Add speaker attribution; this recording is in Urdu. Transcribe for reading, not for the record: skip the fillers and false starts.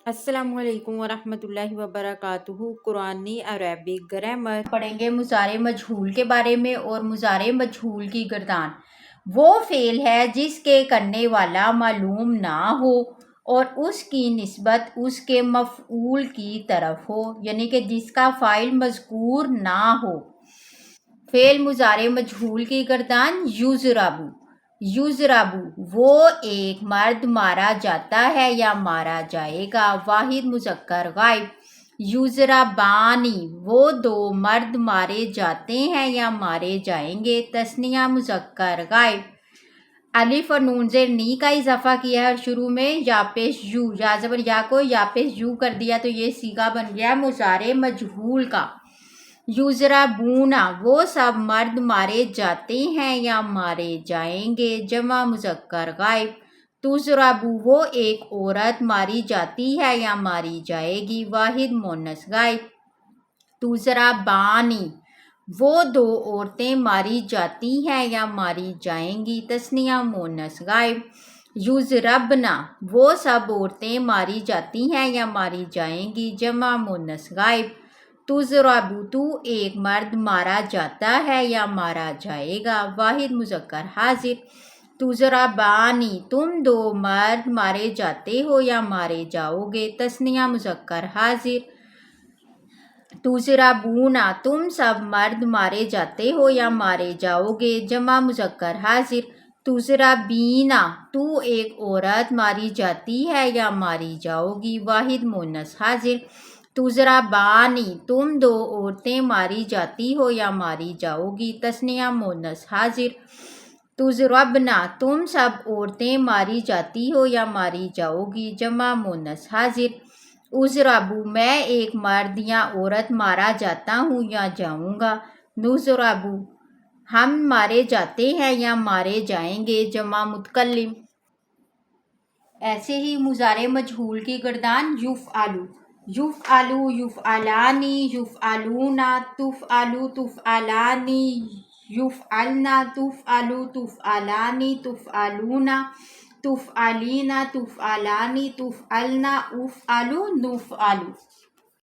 Speaker 1: السلام علیکم ورحمۃ اللہ وبرکاتہ۔ قرآنی عربک گرامر
Speaker 2: پڑھیں گے مضارع مجہول کے بارے میں۔ اور مضارع مجہول کی گردان وہ فعل ہے جس کے کرنے والا معلوم نہ ہو اور اس کی نسبت اس کے مفعول کی طرف ہو، یعنی کہ جس کا فاعل مذکور نہ ہو۔ فعل مضارع مجہول کی گردان یضرب، یضرب وہ ایک مرد مارا جاتا ہے یا مارا جائے گا، واحد مذکر غائب۔ یضربانی وہ دو مرد مارے جاتے ہیں یا مارے جائیں گے، تثنیہ مذکر غائب۔ الف اور نون زیر نی کا اضافہ کیا ہے اور شروع میں یا پیش یو، یا زبر یا کو یا پیش یو کر دیا تو یہ صیغہ بن گیا مضارع مجہول کا۔ یضربون وہ سب مرد مارے جاتے ہیں یا مارے جائیں گے، جمع مذکر غائب۔ تضرب وہ ایک عورت ماری جاتی ہے یا ماری جائے گی، واحد مؤنث غائب۔ تضربانی وہ دو عورتیں ماری جاتی ہیں یا ماری جائیں گی، تثنیہ مؤنث غائب۔ یضربنا وہ سب عورتیں ماری جاتی ہیں یا ماری جائیں گی، جمع مؤنث غائب۔ تضرب تو ایک مرد مارا جاتا ہے یا مارا جائے گا، واحد مذکر حاضر۔ تضربانی تم دو مرد مارے جاتے ہو یا مارے جاؤ گے، تثنیہ مذکر حاضر۔ تضربون تم سب مرد مارے جاتے ہو یا مارے جاؤ گے، جمع مذکر حاضر۔ تضربینا تو ایک عورت ماری جاتی ہے یا ماری جاؤ گی، واحد مؤنث حاضر۔ تضربانی تم دو عورتیں ماری جاتی ہو یا ماری جاؤ گی، تثنیہ مؤنث حاضر۔ تضربنا تم سب عورتیں ماری جاتی ہو یا ماری جاؤ گی، جمع مؤنث حاضر۔ اضرب میں ایک مرد یا عورت مارا جاتا ہوں یا جاؤں گا۔ نضرب ہم مارے جاتے ہیں یا مارے جائیں گے، جمع متکلم۔ ایسے ہی مضارع مجہول کی گردان یفعلوا، یفعلوا یفعلانی، یفعلونا، تفعلوا تفعلانی، یفعلنا، تفعلوا تفعلانی، تفعلونا، تفعلینا، تفعلانی، تفعلنا، افعلوا نفعل۔